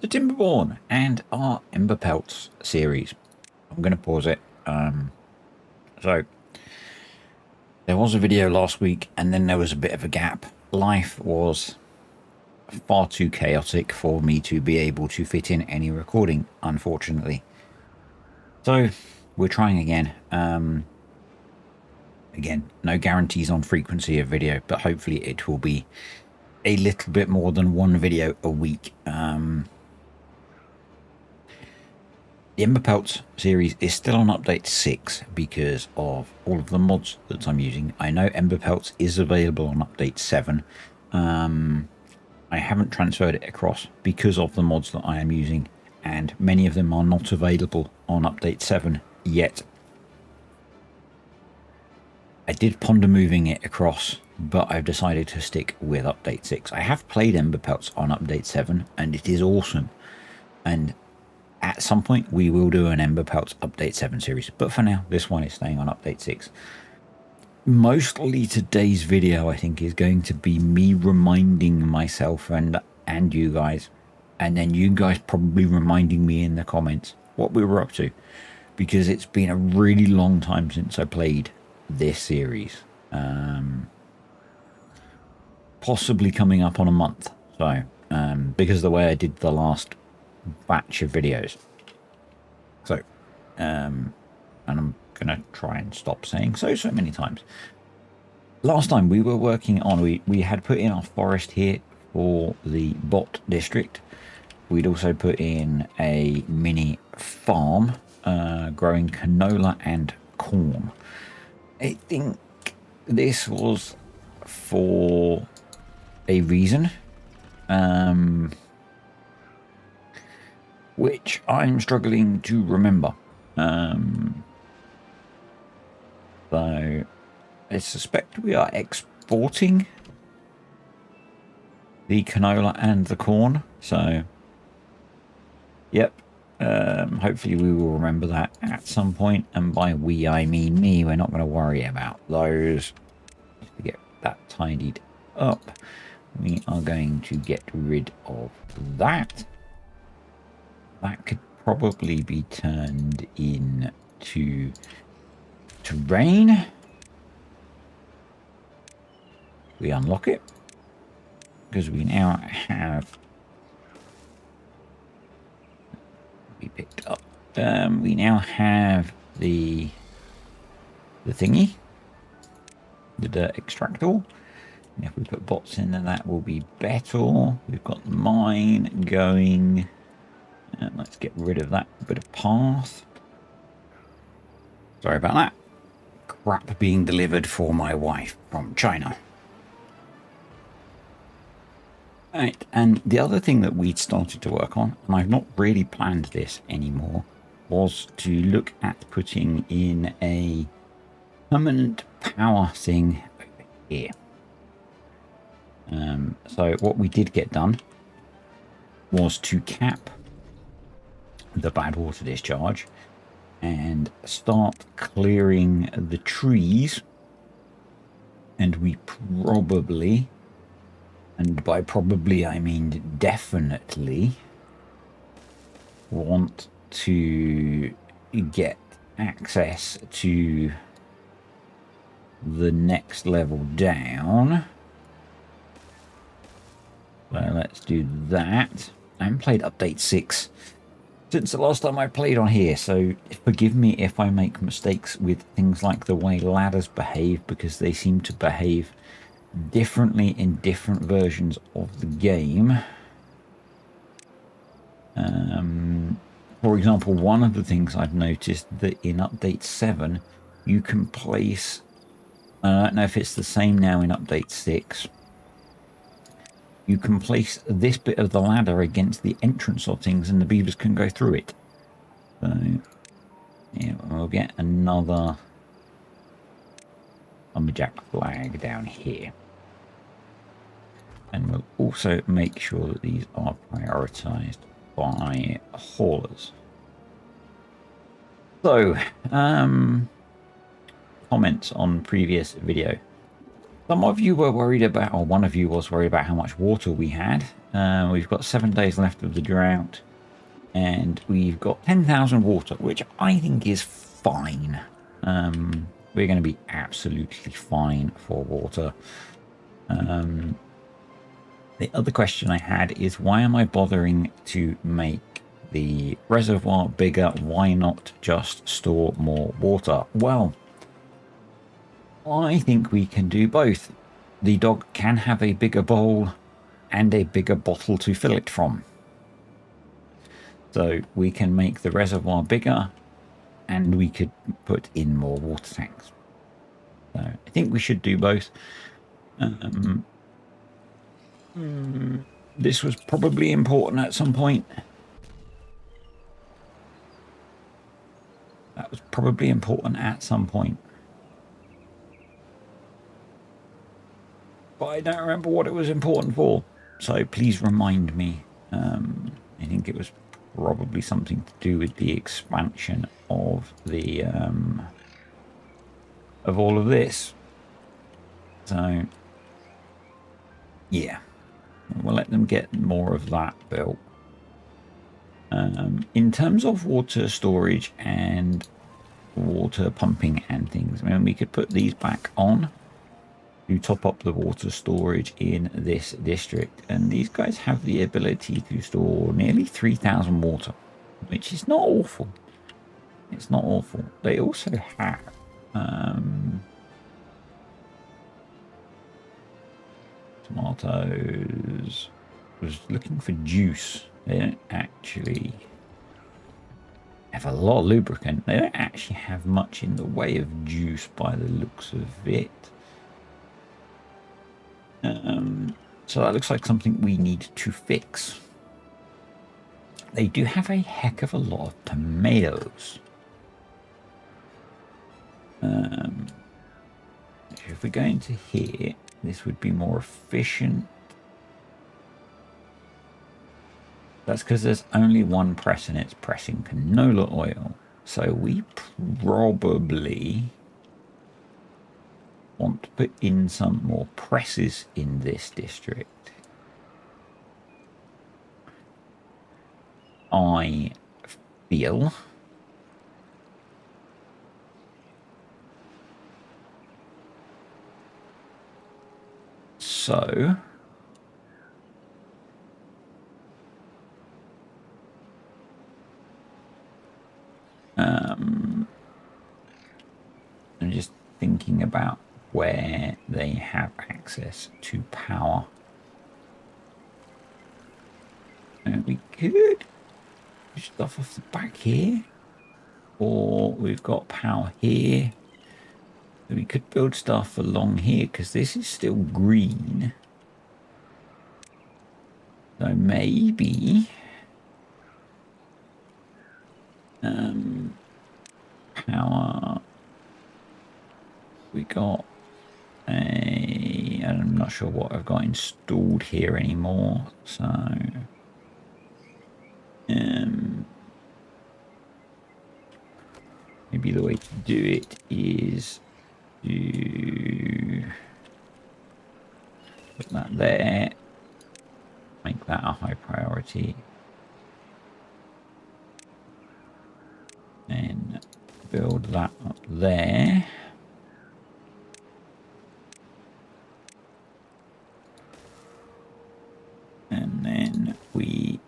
the Timberborn and our Emberpelts series. I'm going to pause it. So there was a video last week and then there was a bit of a gap. Life was far too chaotic for me to be able to fit in any recording, unfortunately. So we're trying again. Again, no guarantees on frequency of video, but hopefully it will be a little bit more than one video a week. The Emberpelts series is still on update 6 because of all of the mods that I'm using. I know Emberpelts is available on update 7. I haven't transferred it across because of the mods that I am using, and many of them are not available on update 7 yet. I did ponder moving it across, but I've decided to stick with update 6. I have played Emberpelts on update 7 and it is awesome, and at some point we will do an Emberpelts update 7 series, but for now this one is staying on update 6. Mostly today's video, I think, is going to be me reminding myself and you guys, and then you guys probably reminding me in the comments what we were up to, because it's been a really long time since I played this series. Possibly coming up on a month, so because of the way I did the last batch of videos. So and I'm gonna try and stop saying so many times. Last time we were working on, we had put in our forest here for the bot district. We'd also put in a mini farm growing canola and corn. I think this was for a reason, which I'm struggling to remember. So I suspect we are exporting the canola and the corn. So, yep. Hopefully we will remember that at some point, and by we I mean me. We're not going to worry about those. Just to get that tidied up, we are going to get rid of that. That could probably be turned into terrain. We unlock it because we now have picked up. We now have the thingy, the dirt extractor. And if we put bots in there, that will be better. We've got the mine going. Let's get rid of that bit of path. Sorry about that. Crap being delivered for my wife from China. Right, and the other thing that we'd started to work on, and I've not really planned this anymore, was to look at putting in a permanent power thing over here. So what we did get done was to cap the bad water discharge and start clearing the trees, and we probably, and by probably I mean definitely, want to get access to the next level down. So let's do that. I haven't played update 6 since the last time I played on here, so forgive me if I make mistakes with things like the way ladders behave, because they seem to behave differently in different versions of the game. For example, one of the things I've noticed that in update 7 you can place, I don't know if it's the same now in update 6, you can place this bit of the ladder against the entrance of things and the beavers can go through it. So yeah, we'll get another lumberjack flag down here. And we'll also make sure that these are prioritized by haulers. So, comments on previous video. Some of you were worried about, or one of you was worried about how much water we had. We've got 7 days left of the drought, and we've got 10,000 water, which I think is fine. We're going to be absolutely fine for water. The other question I had is, why am I bothering to make the reservoir bigger? Why not just store more water? Well, I think we can do both. The dog can have a bigger bowl and a bigger bottle to fill it from. So we can make the reservoir bigger and we could put in more water tanks. So I think we should do both. This was probably important at some point. That was probably important at some point. But I don't remember what it was important for. So please remind me. I think it was probably something to do with the expansion of the of all of this. So yeah, we'll let them get more of that built. In terms of water storage and water pumping and things, I mean, we could put these back on to top up the water storage in this district, and these guys have the ability to store nearly 3,000 water, which is not awful. It's not awful. They also have tomatoes. I was looking for juice. They don't actually have a lot of lubricant. They don't actually have much in the way of juice by the looks of it. So that looks like something we need to fix. They do have a heck of a lot of tomatoes. If we go into here, this would be more efficient. That's because there's only one press and it's pressing canola oil. So we probably want to put in some more presses in this district. I feel so. I'm just thinking about where they have access to power. And we could push stuff off the back here, or we've got power here. So we could build stuff along here because this is still green. So maybe power. We got a. I'm not sure what I've got installed here anymore. So maybe the way to do it is to put that there. Make that a high priority. Then build that up there. And then we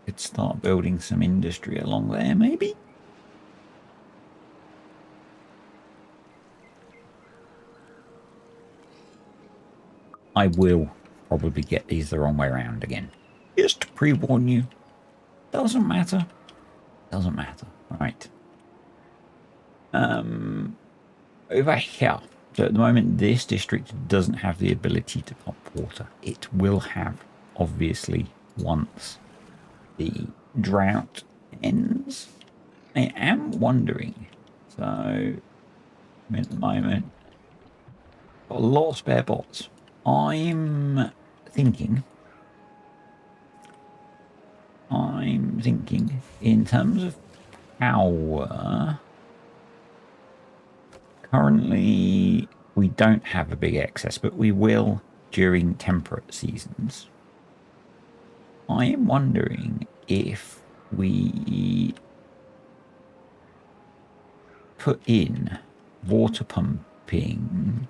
could start building some industry along there, maybe. I will probably get these the wrong way around again. Just to pre-warn you. Doesn't matter. Doesn't matter. Right. Over here. So at the moment, this district doesn't have the ability to pump water. It will have, obviously, once the drought ends. I am wondering. So, at the moment, got a lot of spare bots. I'm thinking in terms of power, Currently, we don't have a big excess, but we will during temperate seasons. I am wondering if we put in water pumping.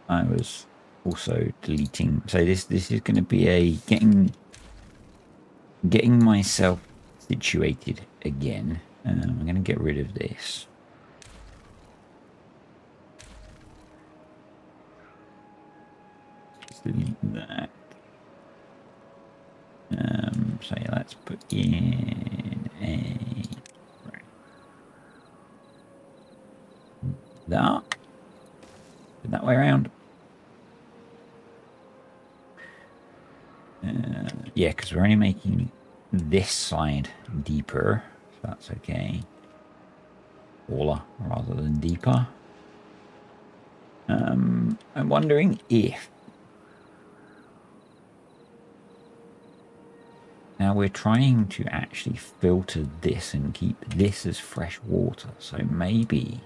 I was also deleting. So this is going to be a getting myself situated again. I'm going to get rid of this. Just delete that. So yeah, let's put in a that way around. Yeah, because we're only making this side deeper, so that's okay. Taller rather than deeper. I'm wondering if now we're trying to actually filter this and keep this as fresh water, so maybe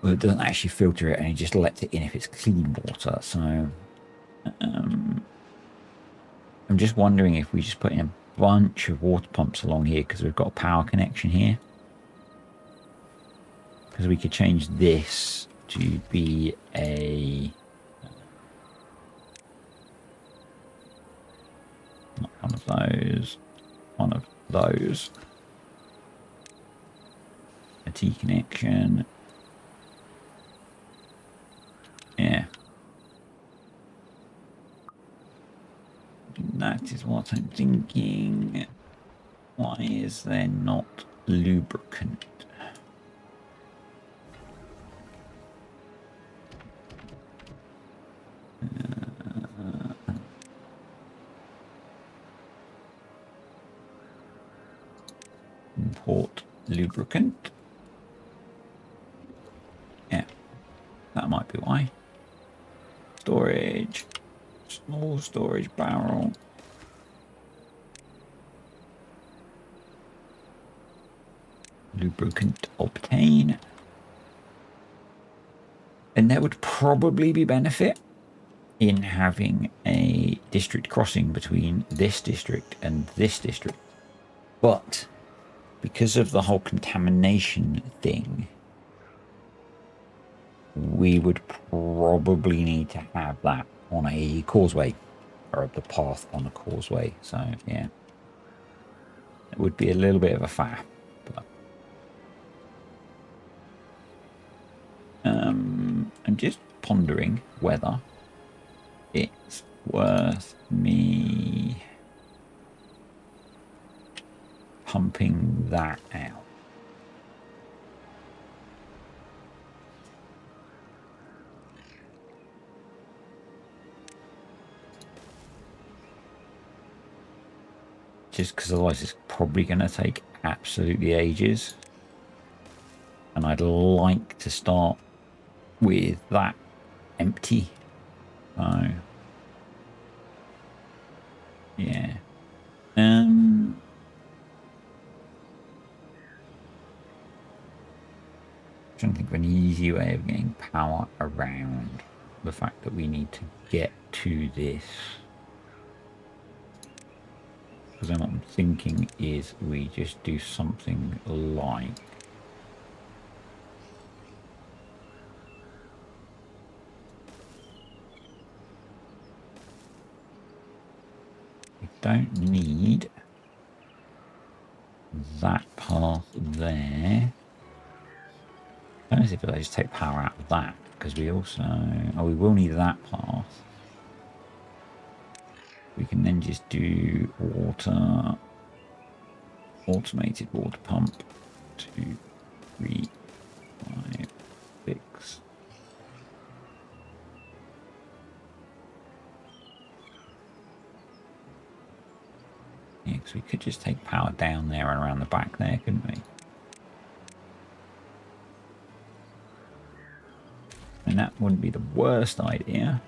well, it doesn't actually filter it and it just lets it in if it's clean water. So I'm just wondering if we just put in a bunch of water pumps along here because we've got a power connection here. Because we could change this to be a not one of those, one of those. A T connection. Yeah. That is what I'm thinking. Why is there not lubricant? Import lubricant. Yeah, that might be why. Storage. Small storage barrel. Lubricant obtain. And there would probably be benefit in having a district crossing between this district and this district. But because of the whole contamination thing, we would probably need to have that on a causeway or the path on a causeway. So yeah, it would be a little bit of a faff. But I'm just pondering whether it's worth me pumping that out. Just because otherwise it's probably going to take absolutely ages. And I'd like to start with that empty. So, yeah. I'm trying to think of an easy way of getting power around the fact that we need to get to this. Because then what I'm thinking is we just do something like we don't need that path there. I don't know if I just take power out of that because we also we will need that path. We can then just do water, automated water pump, 2, 3, 5, 6. Yeah, because we could just take power down there and around the back there, couldn't we? And that wouldn't be the worst idea.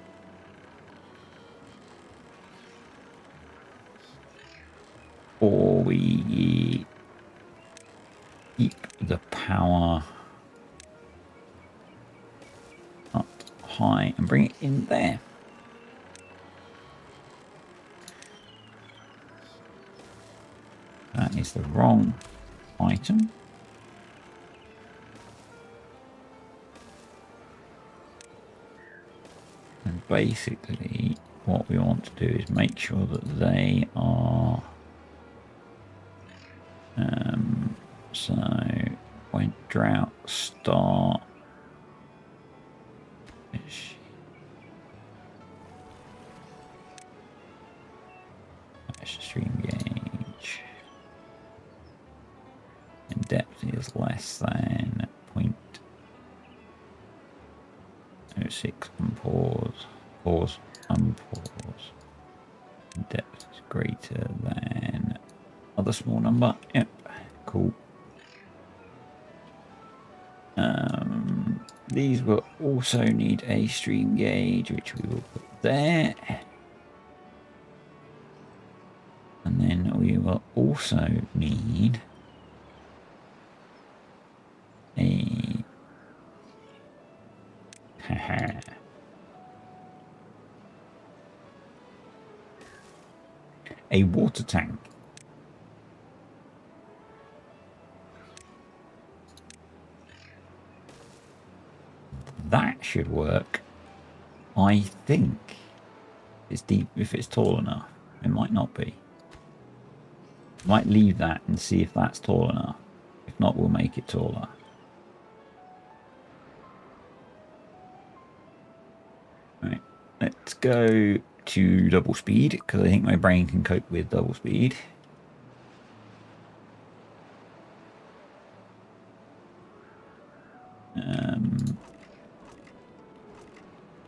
Or we keep the power up high and bring it in there. That is the wrong item. And basically what we want to do is make sure that they are so when drought start stream gauge and depth is less than 0.06 pause unpause. Depth is greater than other small number. Yep, cool. These will also need a stream gauge, which we will put there. And then we will also need a water tank. That should work. I think it's deep if it's tall enough. It might not be. Might leave that and see if that's tall enough. If not, we'll make it taller. Right, let's go to double speed because I think my brain can cope with double speed.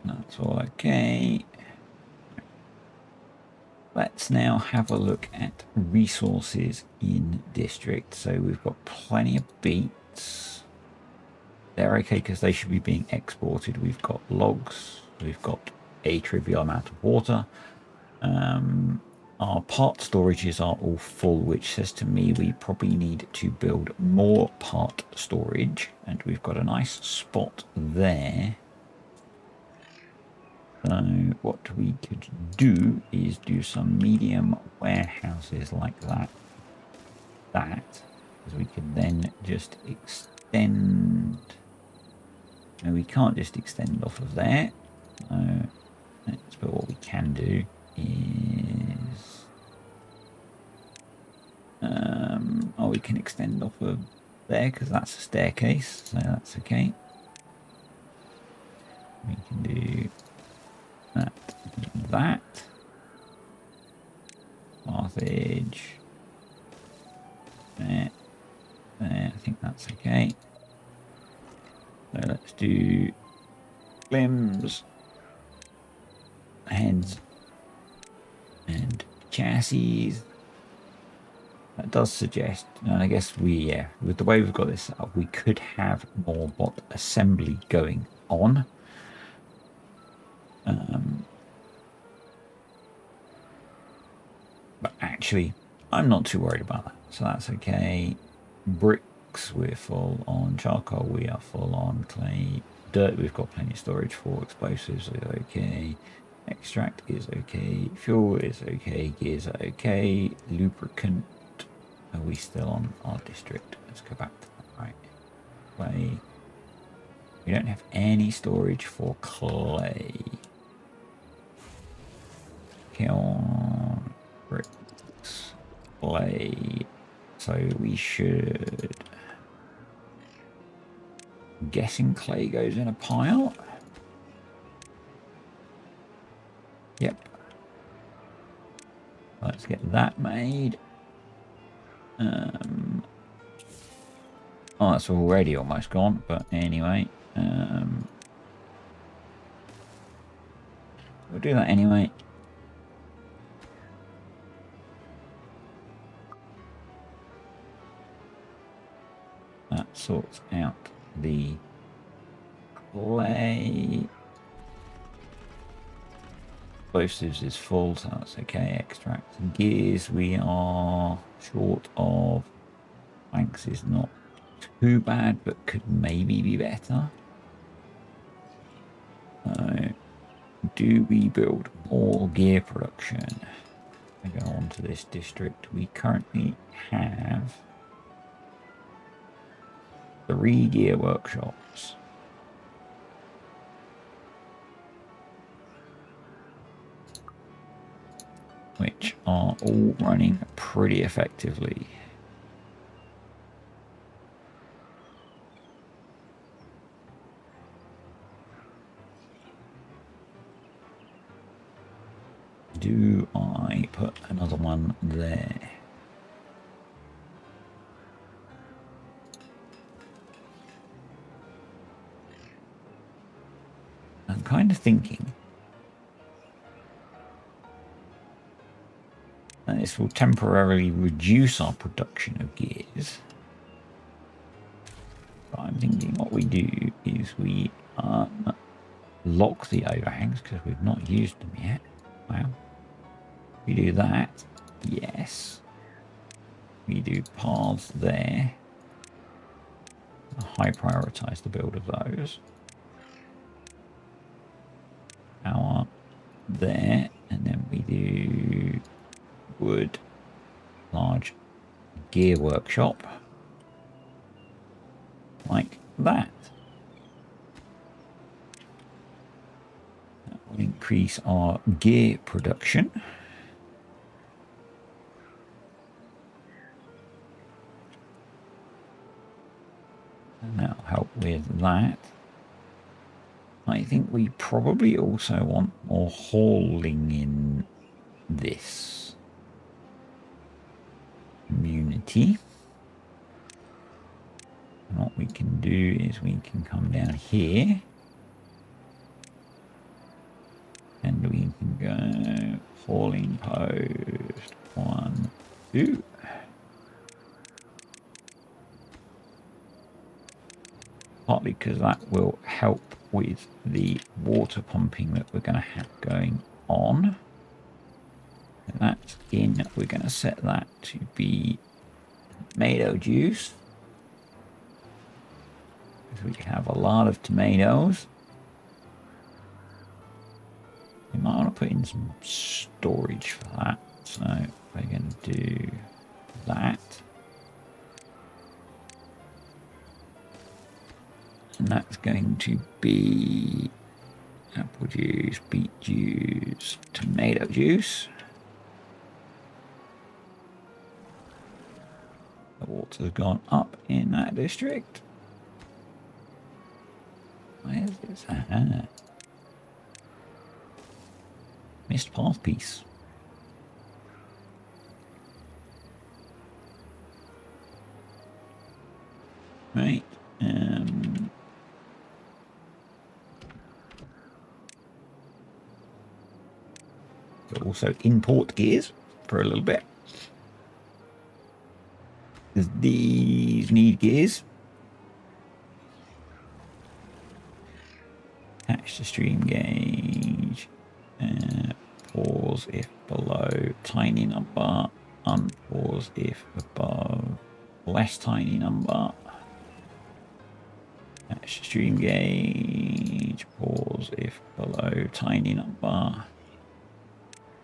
That's all okay. Let's now have a look at resources in district. So we've got plenty of beets. They're okay because they should be being exported. We've got logs. We've got a trivial amount of water. Our part storages are all full, which says to me we probably need to build more part storage. And we've got a nice spot there. So what we could do is do some medium warehouses like that. Because we can then just extend. No, we can't just extend off of there. But what we can do is... we can extend off of there because that's a staircase, so that's okay. We can do that. Pathage. There. I think that's okay. So let's do limbs, heads, and chassis. That does suggest, and I guess with the way we've got this set up, we could have more bot assembly going on. But actually, I'm not too worried about that, so that's okay. Bricks, we're full on. Charcoal, we are full on. Clay, dirt, we've got plenty of storage for. Explosives are okay. Extract is okay. Fuel is okay. Gears are okay. Lubricant, are we still on our district? Let's go back to that. Right. Clay. We don't have any storage for clay. Kiln, bricks, clay. So we should... I'm guessing clay goes in a pile. Yep. Let's get that made. Oh, that's already almost gone, but anyway. We'll do that anyway. That sorts out the clay. Explosives is full, so that's okay. Extract gears, we are short of. Planks is not too bad, but could maybe be better. Do we build more gear production? I go on to this district. We currently have 3 gear workshops. Which are all running pretty effectively. Do I put another one there? I'm kind of thinking that this will temporarily reduce our production of gears. But I'm thinking what we do is we lock the overhangs because we've not used them yet. Wow. We do that. Yes. We do paths there. High prioritize the build of those. Power there. And then we do wood, large gear workshop. Like that. That will increase our gear production. And that'll help with that. I think we probably also want more hauling in this community. And what we can do is we can come down here. And we can go hauling post 1, 2. Partly because that will help with the water pumping that we're going to have going on. And that's in. We're going to set that to be tomato juice. Because we have a lot of tomatoes. We might want to put in some storage for that. So we're going to do that. And that's going to be apple juice, beet juice, tomato juice. The water's gone up in that district. Where's this? Aha. Missed path piece. Right. But also import gears for a little bit. These need gears. Attach to stream gauge. Pause if below tiny number. Unpause if above less tiny number. Attach to stream gauge. Pause if below tiny number.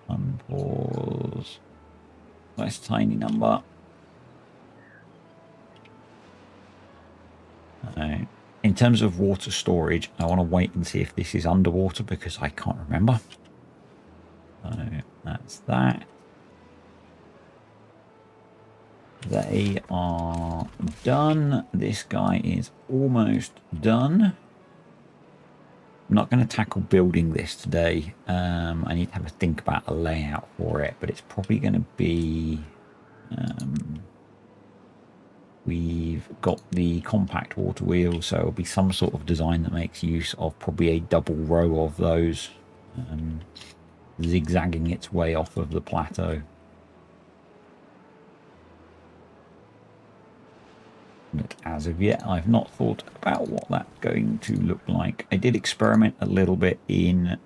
Unpause less tiny number. In terms of water storage, I want to wait and see if this is underwater because I can't remember. So that's that. They are done. This guy is almost done. I'm not going to tackle building this today. I need to have a think about a layout for it, but it's probably going to be... we've got the compact water wheels, so it'll be some sort of design that makes use of probably a double row of those, zigzagging its way off of the plateau. But as of yet, I've not thought about what that's going to look like. I did experiment a little bit in,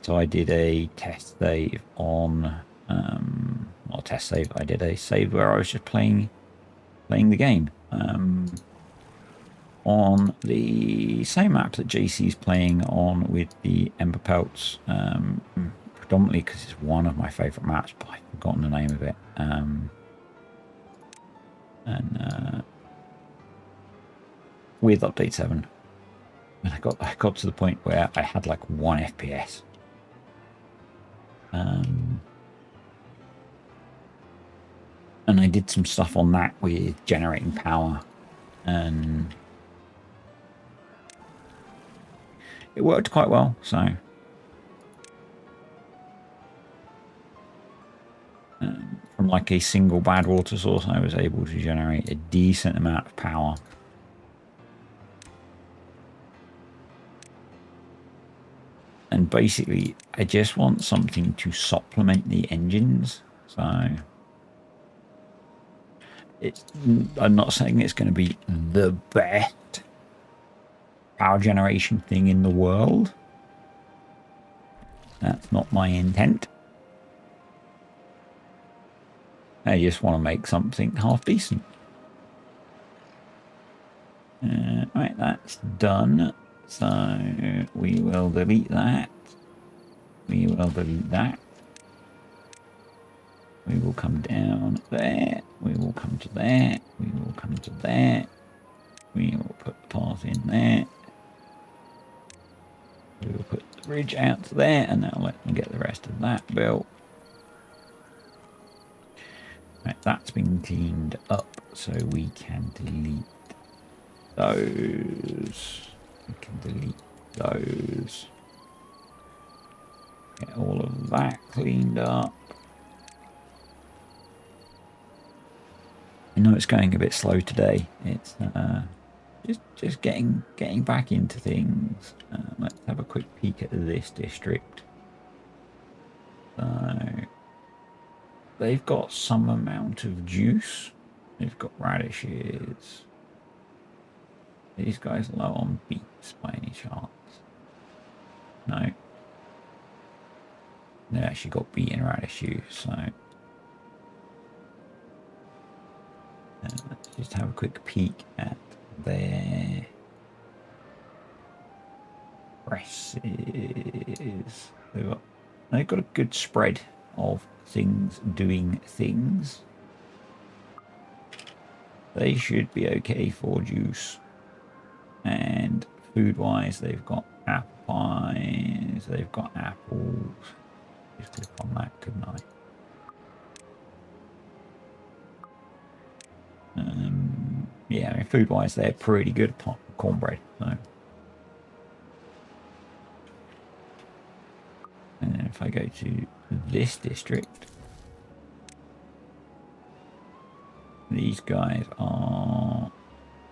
so I did a test save on, not a test save, I did a save where I was just playing the game. on the same map that JC's playing on with the Emberpelts, predominantly because it's one of my favourite maps, but I've forgotten the name of it. With update 7, and I got to the point where I had like 1 FPS. And I did some stuff on that with generating power, and it worked quite well. So from like a single bad water source, I was able to generate a decent amount of power. And basically, I just want something to supplement the engines. So I'm not saying it's going to be the best power generation thing in the world. That's not my intent. I just want to make something half decent. Right, that's done. So we will delete that. We will delete that. We will come down there. We will come to there. We will come to there. We will put the path in there. We will put the bridge out to there, and that'll let them get the rest of that built. Right, that's been cleaned up, so we can delete those. We can delete those. Get all of that cleaned up. I know it's going a bit slow today. It's just getting back into things. Let's have a quick peek at this district. So they've got some amount of juice. They've got radishes. These guys are low on beets by any chance? No. They actually got beet and radish juice, so let's just have a quick peek at their presses. They've got a good spread of things doing things. They should be okay for juice. And food-wise, they've got apple pies, they've got apples. Just click on that, couldn't I? Yeah, I mean, food-wise, they're pretty good apart from cornbread. So, and then if I go to this district, these guys are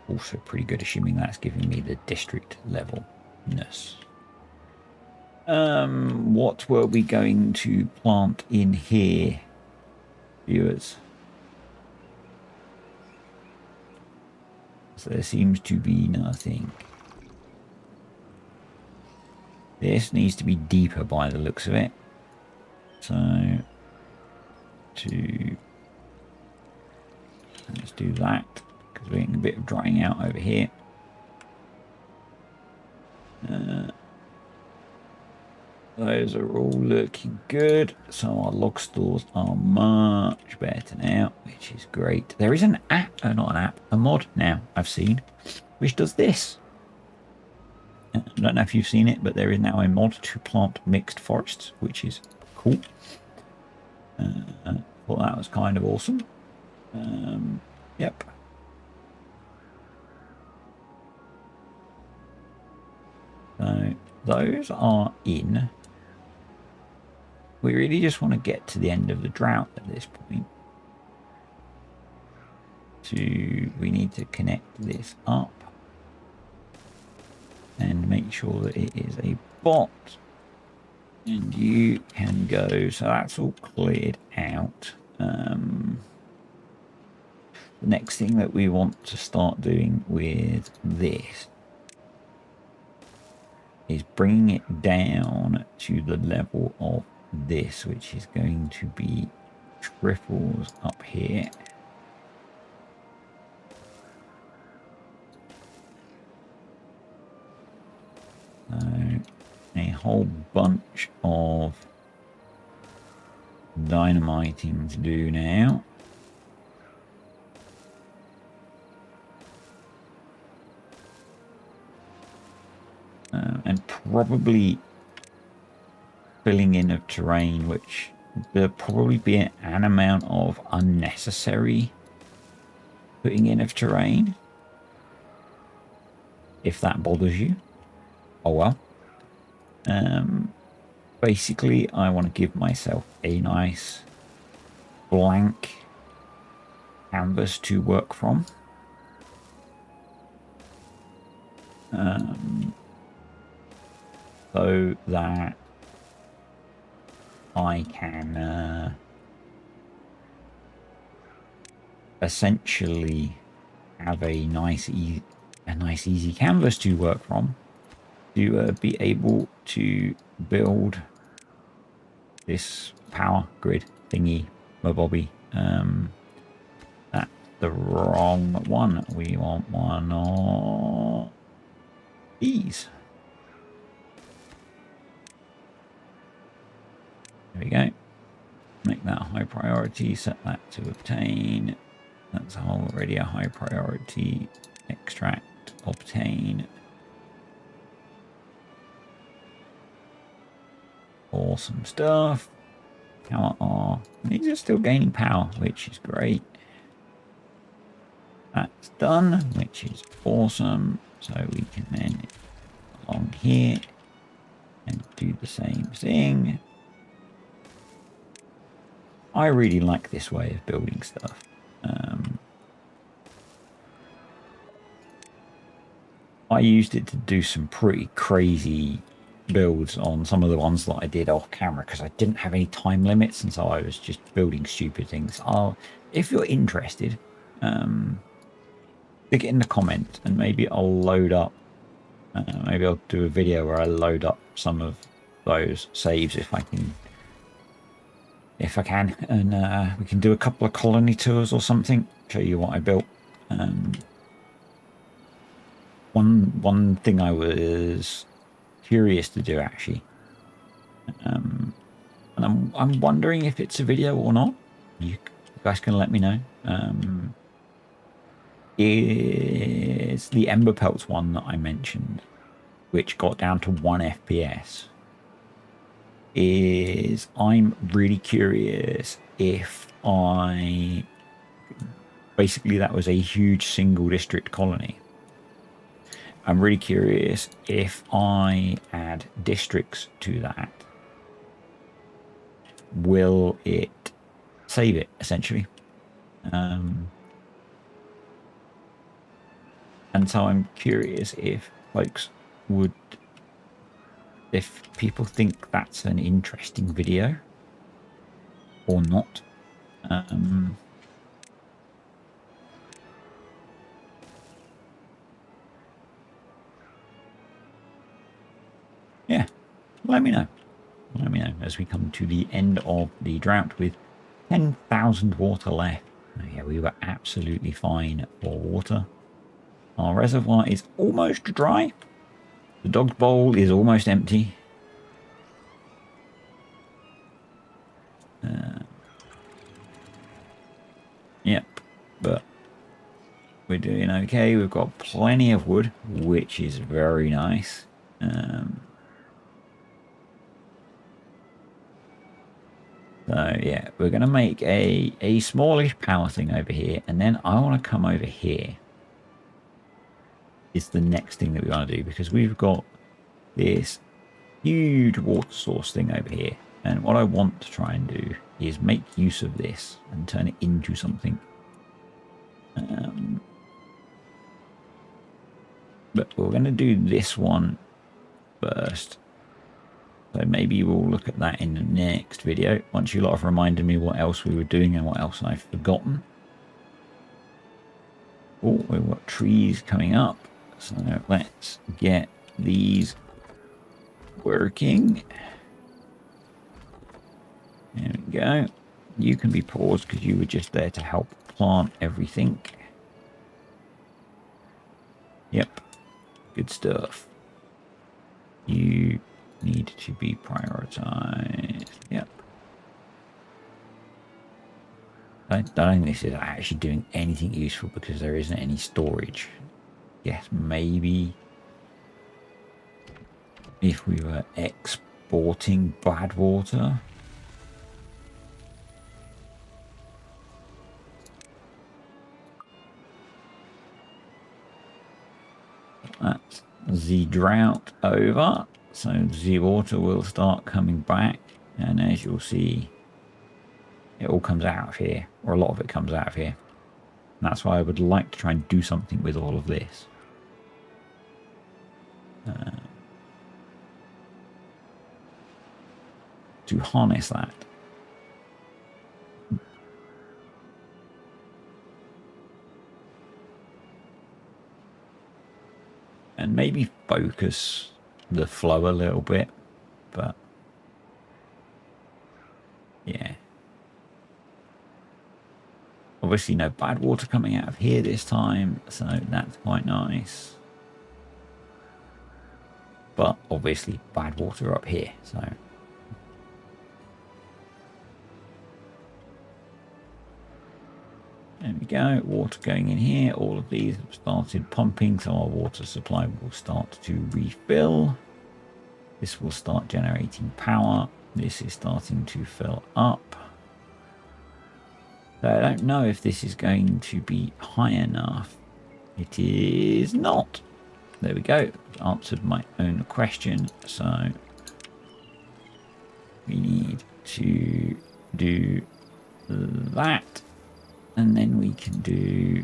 also pretty good, assuming that's giving me the district levelness. What were we going to plant in here, viewers? So there seems to be nothing. This needs to be deeper by the looks of it. So let's do that, because we're getting a bit of drying out over here. Those are all looking good. So our log stores are much better now, which is great. There is an app, not an app, a mod now I've seen, which does this. I don't know if you've seen it, but there is now a mod to plant mixed forests, which is cool. Thought that was kind of awesome. Yep. So those are in. We really just want to get to the end of the drought at this point. We need to connect this up and make sure that it is a bot. And you can go, so that's all cleared out. The next thing that we want to start doing with this is bringing it down to the level of this, which is going to be triples up here. whole bunch of dynamiting to do now. And probably filling in of terrain, which there'll probably be an amount of unnecessary putting in of terrain. If that bothers you. Oh well. Basically, I want to give myself a nice blank canvas to work from. So that I can essentially have a nice easy canvas to work from to be able to build this power grid thingy, Bobby. That's the wrong one. We want one of these. There we go. Make that a high priority. Set that to obtain. That's already a high priority. Extract, obtain. Awesome stuff. Power R. These are still gaining power, which is great. That's done, which is awesome. So we can then along here and do the same thing. I really like this way of building stuff. I used it to do some pretty crazy builds on some of the ones that I did off camera because I didn't have any time limits, and so I was just building stupid things. If you're interested, stick it in the comments and maybe I'll load up. Maybe I'll do a video where I load up some of those saves if I can, and we can do a couple of colony tours or something. Show you what I built. One thing I was curious to do actually, and I'm wondering if it's a video or not. You guys can let me know. Is the Emberpelts one that I mentioned, which got down to 1 FPS. Is I'm really curious if basically that was a huge single district colony. I'm really curious if I add districts to that, will it save it essentially? And so I'm curious if folks would, if people think that's an interesting video or not. Yeah, let me know. Let me know as we come to the end of the drought with 10,000 water left. Oh, yeah, we were absolutely fine for water. Our reservoir is almost dry. The dog's bowl is almost empty. Yep, but we're doing okay. We've got plenty of wood, which is very nice. So yeah, we're going to make a smallish power thing over here, and then I want to come over here. Is the next thing that we want to do, because we've got this huge water source thing over here, and what I want to try and do is make use of this and turn it into something. But we're going to do this one first. So maybe we'll look at that in the next video, once you lot have reminded me what else we were doing and what else I've forgotten. Oh, we've got trees coming up. So let's get these working. There we go. You can be paused because you were just there to help plant everything. Yep. Good stuff. You need to be prioritized. Yep. I don't think this is actually doing anything useful because there isn't any storage. Yes, maybe if we were exporting bad water. That's the drought over. So the water will start coming back. And as you'll see, it all comes out of here, or a lot of it comes out of here. And that's why I would like to try and do something with all of this. To harness that. And maybe focus the flow a little bit, but yeah. Obviously no bad water coming out of here this time, so that's quite nice. But obviously bad water up here, so. There we go, water going in here. All of these have started pumping, so our water supply will start to refill. This will start generating power. This is starting to fill up. So I don't know if this is going to be high enough. It is not. There we go. Answered my own question. So we need to do that. And then we can do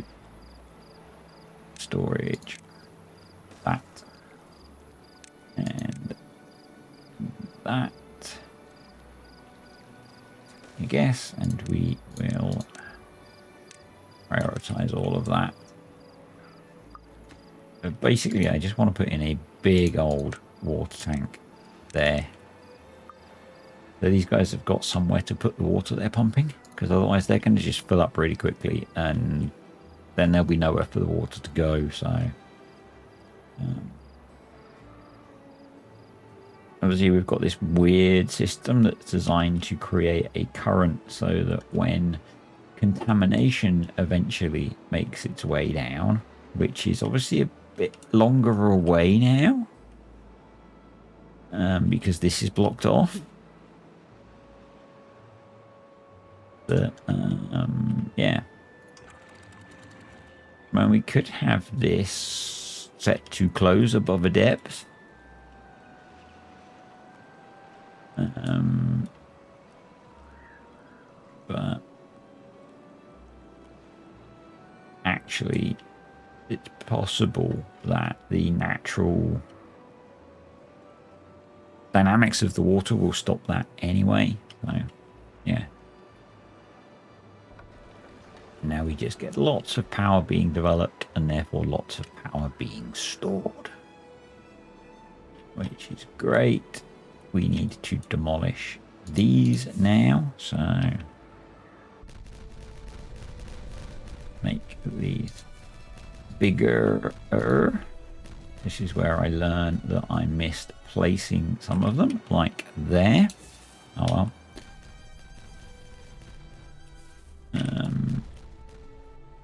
storage, that, and that, I guess, and we will prioritize all of that. But basically, I just want to put in a big old water tank there. So these guys have got somewhere to put the water they're pumping, because otherwise they're going to just fill up really quickly and then there'll be nowhere for the water to go. So obviously we've got this weird system that's designed to create a current so that when contamination eventually makes its way down, which is obviously a bit longer away now, because this is blocked off. But yeah, well, we could have this set to close above a depth. But actually, it's possible that the natural dynamics of the water will stop that anyway. So, yeah. Now we just get lots of power being developed and therefore lots of power being stored, which is great. We need to demolish these now, so make these bigger. This is where I learned that I missed placing some of them, like there. Oh well.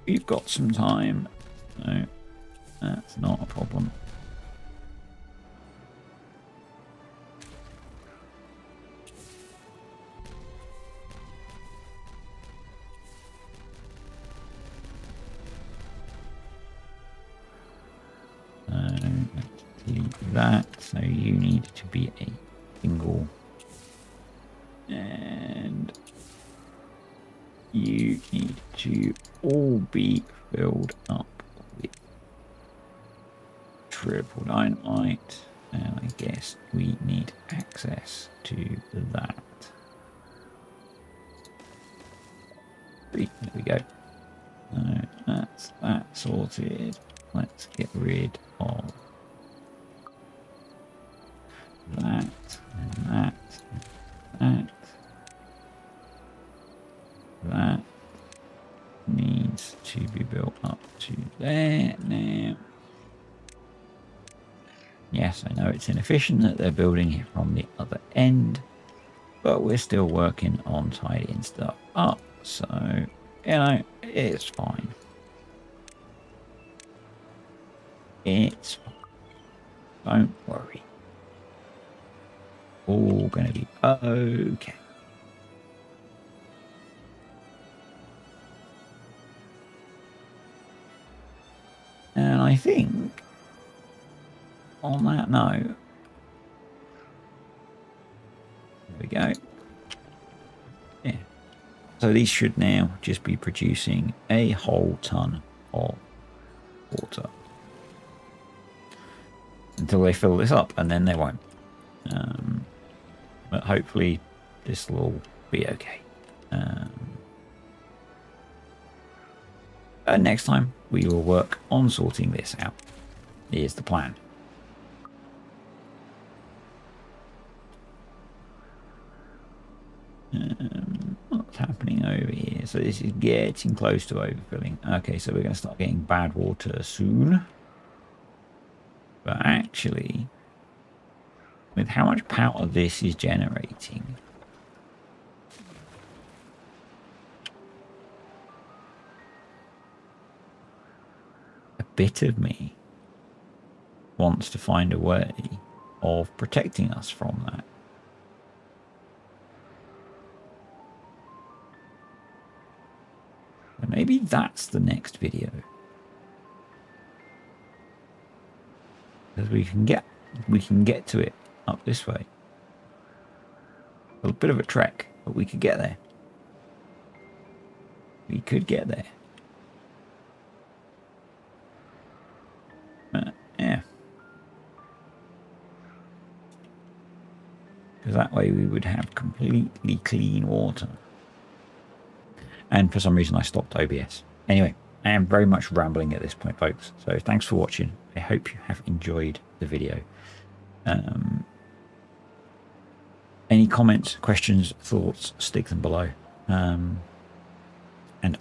We've got some time, so that's not a problem. So let's delete that. So you need to be a single, and you need to all be filled up with triple dynamite, and I guess we need access to that. There we go. So that's that sorted. Let's get rid of that and that and that. That needs to be built up to there now. Yes, I know it's inefficient that they're building it from the other end, but we're still working on tidying stuff up, so, you know, it's fine. It's fine. Don't worry. All gonna be okay. And I think, on that note, there we go. Yeah. So these should now just be producing a whole ton of water until they fill this up, and then they won't. But hopefully this will all be okay. And next time we will work on sorting this out. Here's the plan. What's happening over here? So this is getting close to overfilling. Okay, so we're going to start getting bad water soon. But actually, with how much power this is generating, a bit of me wants to find a way of protecting us from that. And maybe that's the next video. Because we can get to it up this way. A bit of a trek, but we could get there. We could get there. Yeah. Because that way we would have completely clean water. And for some reason I stopped OBS. Anyway, I am very much rambling at this point, folks. So thanks for watching. I hope you have enjoyed the video. Any comments, questions, thoughts, stick them below. And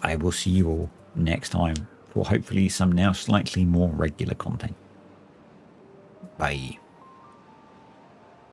I will see you all next time for hopefully some now slightly more regular content. Bye.